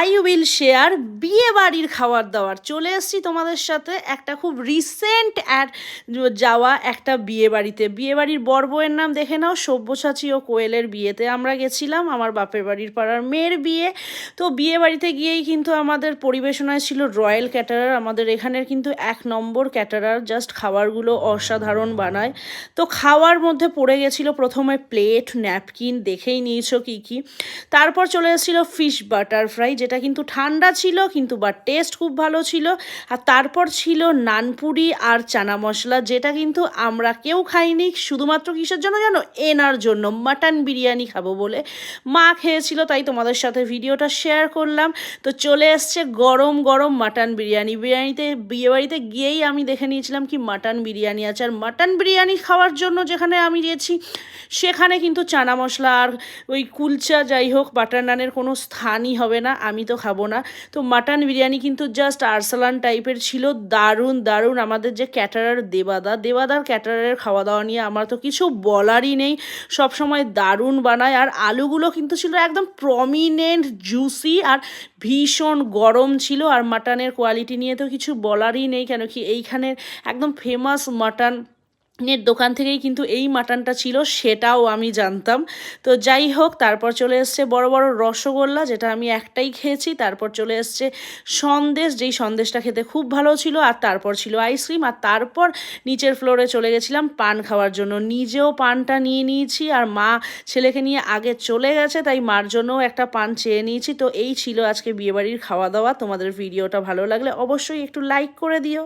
I will share বিয়ে বাড়ির খাবার দাবার। চলে এসেছি তোমাদের সাথে একটা খুব রিসেন্ট যাওয়া একটা বিয়ে বাড়িতে। বিয়ে বাড়ির বর বউয়ের নাম দেখে নাও, সব্যসাচী ও কোয়েলের বিয়েতে আমরা গেছিলাম, আমার বাপের বাড়ির পাড়ার মেয়ের বিয়ে। তো বিয়ে বাড়িতে গিয়েই কিন্তু আমাদের পরিবেশনায় ছিল রয়্যাল ক্যাটারার। আমাদের এখানের কিন্তু 1 নম্বর ক্যাটারার, জাস্ট খাবারগুলো অসাধারণ বানায়। তো খাওয়ার মধ্যে পড়ে গেছিলো প্রথমে প্লেট, ন্যাপকিন, দেখেই নিয়েছো কী কী। তারপর চলে এসেছিলো ফিশ বাটার ফ্রাই, যেটা কিন্তু ঠান্ডা ছিল কিন্তু বাট টেস্ট খুব ভালো ছিল। আর তারপর ছিল নানপুরি আর চানা মশলা, যেটা কিন্তু আমরা কেউ খাইনি, শুধুমাত্র কিসের জন্য জানো, এনার জন্য, মাটন বিরিয়ানি খাবো বলে। মা খেয়েছিল, তাই তোমাদের সাথে ভিডিওটা শেয়ার করলাম। তো চলে এসছে গরম গরম মাটন বিরিয়ানি। বিয়েবাড়িতে গিয়েই আমি দেখে নিয়েছিলাম কি মাটন বিরিয়ানি আছে। আর মাটন বিরিয়ানি খাওয়ার জন্য যেখানে আমি গেছি সেখানে কিন্তু চানা মশলা আর ওই কুলচা যাই হোক বাটার নানের কোনো স্থানই হবে না, আমি তো খাবো না। তো মাটন বিরিয়ানি কিন্তু জাস্ট আরসালান টাইপের ছিল, দারুণ দারুণ। আমাদের যে ক্যাটারার দেবাদার ক্যাটারারের খাওয়া দাওয়া নিয়ে আমার তো কিছু বলারই নেই, সবসময় দারুণ বানায়। আর আলুগুলো কিন্তু ছিল একদম প্রমিনেন্ট জুসি আর ভীষণ গরম ছিল। আর মাটনের কোয়ালিটি নিয়ে তো কিছু বলারই নেই, কেন কি এইখানের একদম ফেমাস মাটন দোকান থেকেই কিন্তু এই মাটনটা ছিল, সেটাও আমি জানতাম। তো যাই হোক, তারপর চলে এসছে বড় বড় রসগোল্লা, যেটা আমি একটাই খেয়েছি। তারপর চলে এসছে সন্দেশ, যেই সন্দেশটা খেতে খুব ভালো ছিল। আর তারপর ছিল আইসক্রিম। আর তারপর নিচের ফ্লোরে চলে গেছিলাম পান খাওয়ার জন্য। নিজেও পানটা নিয়ে নিয়েছি, আর মা ছেলেকে নিয়ে আগে চলে গেছে, তাই মার জন্যও একটা পান চেয়ে নিয়েছি। তো এই ছিল আজকে বিয়েবাড়ির খাওয়া দাওয়া। তোমাদের ভিডিওটা ভালো লাগলে অবশ্যই একটু লাইক করে দিও।